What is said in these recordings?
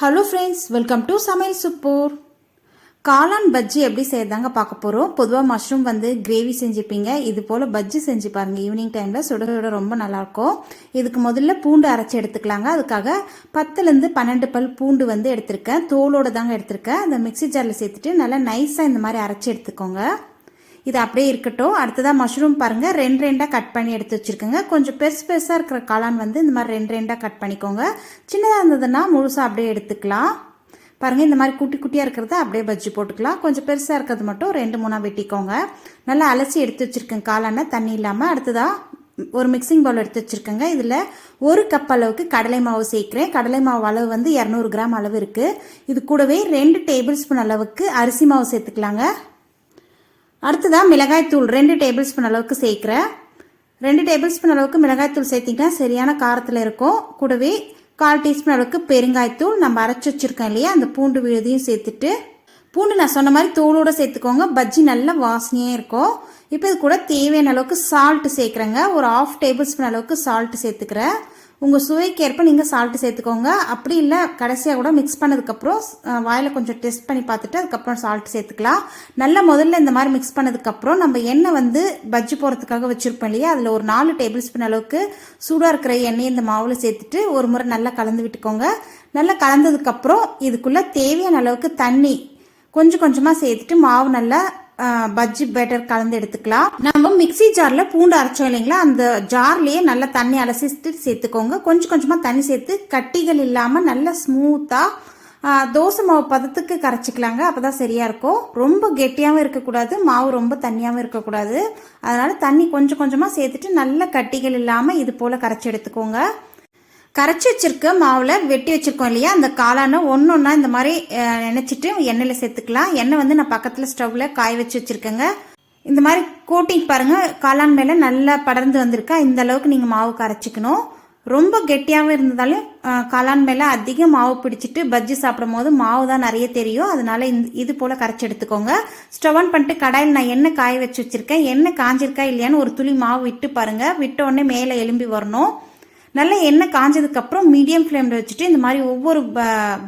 Hello friends, welcome to சமையல் super. காளான் பஜ்ஜி எப்படி செய்யறதாங்க பார்க்க போகிறோம். பொதுவாக மஷ்ரூம் கிரேவி செஞ்சுப்பீங்க. இது போல் பஜ்ஜி செஞ்சு பாருங்கள். ஈவினிங் டைமில் சுட சுட ரொம்ப நல்லாயிருக்கும். இதுக்கு முதல்ல பூண்டு அரைச்சி எடுத்துக்கலாங்க. அதுக்காக 10லேருந்து 12 பல் பூண்டு எடுத்திருக்கேன். தோலோடு தாங்க எடுத்திருக்கேன். அந்த மிக்சி ஜாரில் சேர்த்துட்டு நல்லா நைஸாக இந்த மாதிரி அரைச்சி எடுத்துக்கோங்க. இது அப்படியே இருக்கட்டும். அடுத்ததாக மஷ்ரூம் பாருங்கள், 2 கட் பண்ணி எடுத்து வச்சுருக்கேங்க. கொஞ்சம் பெருசாக இருக்கிற காளான் இந்த மாதிரி 2 கட் பண்ணிக்கோங்க. சின்னதாக இருந்ததுன்னா முழுசாக அப்படியே எடுத்துக்கலாம். பாருங்கள், இந்த மாதிரி குட்டி குட்டியாக இருக்கிறத அப்படியே பஜ்ஜி போட்டுக்கலாம். கொஞ்சம் பெருசாக இருக்கிறது மட்டும் 2-3 வெட்டிக்கோங்க. நல்லா அலசி எடுத்து வச்சுருக்கேன் காளானை, தண்ணி இல்லாமல். அடுத்ததாக ஒரு மிக்சிங் பவுல் எடுத்து வச்சுருக்கேங்க. இதில் 1 கப் அளவுக்கு கடலை மாவு சேர்க்குறேன். கடலை மாவு அளவு 200 கிராம் அளவு இருக்குது. இது கூடவே 2 டேபிள் ஸ்பூன் அளவுக்கு அரிசி மாவு சேர்த்துக்கலாங்க. அடுத்ததாக மிளகாய்த்தூள் 2 டேபிள் ஸ்பூன் அளவுக்கு சேர்க்குறேன். 2 டேபிள் ஸ்பூன் அளவுக்கு மிளகாய்த்தூள் சேர்த்திங்கன்னா சரியான காரத்தில் இருக்கும். கூடவே 1/4 டீஸ்பூன் அளவுக்கு பெருங்காய்த்தூள், நம்ம அரைச்சி வச்சுருக்கோம் இல்லையா, அந்த பூண்டு விழுதையும் சேர்த்துட்டு, பூண்டு நான் சொன்ன மாதிரி தோலோடு சேர்த்துக்கோங்க. பஜ்ஜி நல்ல வாசனையாக இருக்கும். இப்போ இது கூட தேவையான அளவுக்கு சால்ட்டு சேர்க்குறேங்க. ஒரு 1/2 டேபிள் ஸ்பூன் அளவுக்கு சால்ட்டு சேர்த்துக்கிறேன். உங்கள் சுவைக்கேற்ப நீங்கள் சால்ட்டு சேர்த்துக்கோங்க. அப்படி இல்லை கடைசியாக கூட மிக்ஸ் பண்ணதுக்கப்புறம் வாயில் கொஞ்சம் டெஸ்ட் பண்ணி பார்த்துட்டு அதுக்கப்புறம் சால்ட்டு சேர்த்துக்கலாம். நல்லா முதல்ல இந்த மாதிரி மிக்ஸ் பண்ணதுக்கப்புறம் நம்ம எண்ணெய் பஜ்ஜி போகிறதுக்காக வச்சுருப்போம் இல்லையா, அதில் ஒரு 4 டேபிள் ஸ்பூன் அளவுக்கு சூடாக இருக்கிற எண்ணெயை இந்த மாவில் சேர்த்துட்டு ஒரு முறை நல்லா கலந்து விட்டுக்கோங்க. நல்லா கலந்ததுக்கப்புறம் இதுக்குள்ளே தேவையான அளவுக்கு தண்ணி கொஞ்சம் கொஞ்சமாக சேர்த்துட்டு மாவு நல்லா பஜ்ஜி பேட்டர் கலந்து எடுத்துக்கலாம். நம்ம மிக்சி ஜாரில் பூண்டு அரைச்சோம் இல்லைங்களா, அந்த ஜார்லேயே நல்லா தண்ணி அலசிட்டு சேர்த்துக்கோங்க. கொஞ்சம் கொஞ்சமாக தண்ணி சேர்த்து கட்டிகள் இல்லாமல் நல்லா ஸ்மூத்தாக தோசை மாவு பதத்துக்கு கரைச்சிக்கலாங்க. அப்போ தான் சரியாக இருக்கும். ரொம்ப கெட்டியாகவும் இருக்கக்கூடாது, மாவு ரொம்ப தண்ணியாகவும் இருக்கக்கூடாது. அதனால் தண்ணி கொஞ்சம் கொஞ்சமாக சேர்த்துட்டு நல்லா கட்டிகள் இல்லாமல் இது போல் கரைச்சி எடுத்துக்கோங்க. கரைச்சி வச்சிருக்க மாவில் வெட்டி வச்சிருக்கோம் இல்லையா, அந்த காளானை ஒன்றா இந்த மாதிரி நினைச்சிட்டு எண்ணெயில் சேர்த்துக்கலாம். எண்ணெய் நான் பக்கத்தில் ஸ்டவ்வில் காய வச்சு வச்சுருக்கேங்க. இந்த மாதிரி கோட்டிங் பாருங்கள், காளான் மேலே நல்லா படர்ந்து வந்திருக்கா. இந்த அளவுக்கு நீங்கள் மாவு கரைச்சிக்கணும். ரொம்ப கெட்டியாகவும் இருந்ததாலும் காளான் மேலே அதிக மாவு பிடிச்சிட்டு பஜ்ஜி சாப்பிடும் போது மாவு தான் நிறைய தெரியும். அதனால இது போல் கரைச்சி எடுத்துக்கோங்க. ஸ்டவ் ஆன் பண்ணிட்டு கடாயில் நான் எண்ணெய் காய வச்சு வச்சுருக்கேன். எண்ணெய் காஞ்சிருக்கா இல்லையான்னு ஒரு துளி மாவு விட்டு பாருங்கள். விட்ட உடனே மேலே எலும்பி வரணும். நல்லா எண்ணெய் காஞ்சதுக்கப்புறம் மீடியம் ஃப்ளேமில் வச்சுட்டு இந்த மாதிரி ஒவ்வொரு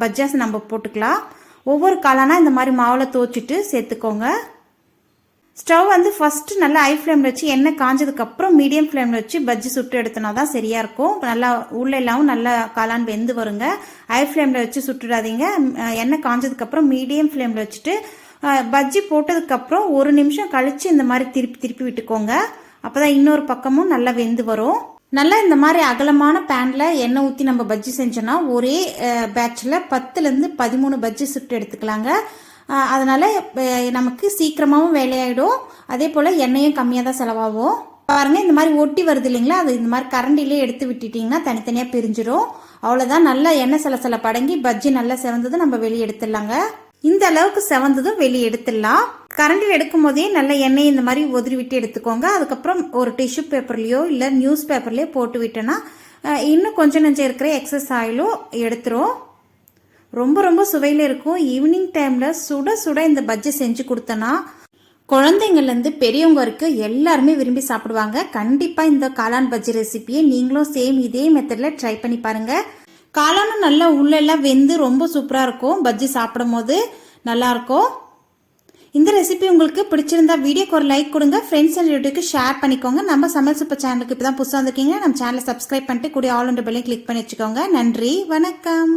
பஜ்ஜாஸ் நம்ம போட்டுக்கலாம். ஒவ்வொரு காளானா இந்த மாதிரி மாவில் துவச்சிட்டு சேர்த்துக்கோங்க. ஸ்டவ் ஃபஸ்ட்டு நல்லா ஹை ஃப்ளேமில் வச்சு எண்ணெய் காஞ்சதுக்கப்புறம் மீடியம் ஃப்ளேமில் வச்சு பஜ்ஜி சுட்டு எடுத்தனா தான் சரியாக இருக்கும். நல்லா உள்ள எல்லாம் நல்லா காளான் வெந்து வருங்க. ஹை ஃப்ளேமில் வச்சு சுட்டுடாதீங்க. எண்ணெய் காஞ்சதுக்கப்புறம் மீடியம் ஃப்ளேமில் வச்சுட்டு பஜ்ஜி போட்டதுக்கப்புறம் 1 நிமிஷம் கழித்து இந்த மாதிரி திருப்பி திருப்பி விட்டுக்கோங்க. அப்போ தான் இன்னொரு பக்கமும் நல்லா வெந்து வரும். நல்லா இந்த மாதிரி அகலமான பேனில் எண்ணெய் ஊற்றி நம்ம பஜ்ஜி செஞ்சோன்னா ஒரே பேட்சில் 10லேருந்து 13 பஜ்ஜி சுட்டு எடுத்துக்கலாங்க. அதனால் நமக்கு சீக்கிரமாகவும் வேலையாயிடும். அதே போல் எண்ணெயும் கம்மியாக தான் செலவாகும். பாருங்கள், இந்த மாதிரி ஒட்டி வருது இல்லைங்களா, அது இந்த மாதிரி கரண்டிலே எடுத்து விட்டுட்டிங்கன்னா தனித்தனியாக பிரிஞ்சிடும். அவ்வளோதான். நல்லா எண்ணெய் சில படங்கி பஜ்ஜி நல்லா செவந்தது நம்ம வெளியே எடுத்துடலாங்க. இந்த அளவுக்கு செவந்ததும் வெளியே எடுத்துடலாம். கரண்டில் எடுக்கும் போதே நல்ல எண்ணெய் இந்த மாதிரி உதிரி விட்டு எடுத்துக்கோங்க. அதுக்கப்புறம் ஒரு டிஷ்யூ பேப்பர்லையோ இல்லை நியூஸ் பேப்பர்லையோ போட்டு விட்டோன்னா இன்னும் கொஞ்சம் நெஞ்சம் இருக்கிற எக்ஸஸ் ஆயிலும் எடுத்துரும். ரொம்ப ரொம்ப சுவையில் இருக்கும். ஈவினிங் டைமில் சுட சுட இந்த பஜ்ஜி செஞ்சு கொடுத்தோன்னா குழந்தைங்கள்லேருந்து பெரியவங்க வரைக்கும் எல்லாருமே விரும்பி சாப்பிடுவாங்க. கண்டிப்பாக இந்த காளான் பஜ்ஜி ரெசிபியை நீங்களும் சேம் இதே மெத்தடில் ட்ரை பண்ணி பாருங்கள். காளானும் நல்லா உள்ளெல்லாம் வெந்து ரொம்ப சூப்பராக இருக்கும். பஜ்ஜி சாப்பிடும் போது நல்லாயிருக்கும். இந்த ரெசிபி உங்களுக்கு பிடிச்சிருந்தா வீடியோக்கு ஒரு லைக் கொடுங்க. ஃப்ரெண்ட்ஸ் அண்ட் ரிலேட்டிவ்க்கு ஷேர் பண்ணிக்கோங்க. நம்ம சமையல் சூப்பர் சேனலுக்கு இப்போ தான் புதுசாக வந்திருக்கீங்க, நம்ம சேனலை சப்ஸ்கிரைப் பண்ணிட்டு கூடிய ஆல் அண்ட் பெல்லையும் கிளிக் பண்ணி வச்சுக்கோங்க. நன்றி, வணக்கம்.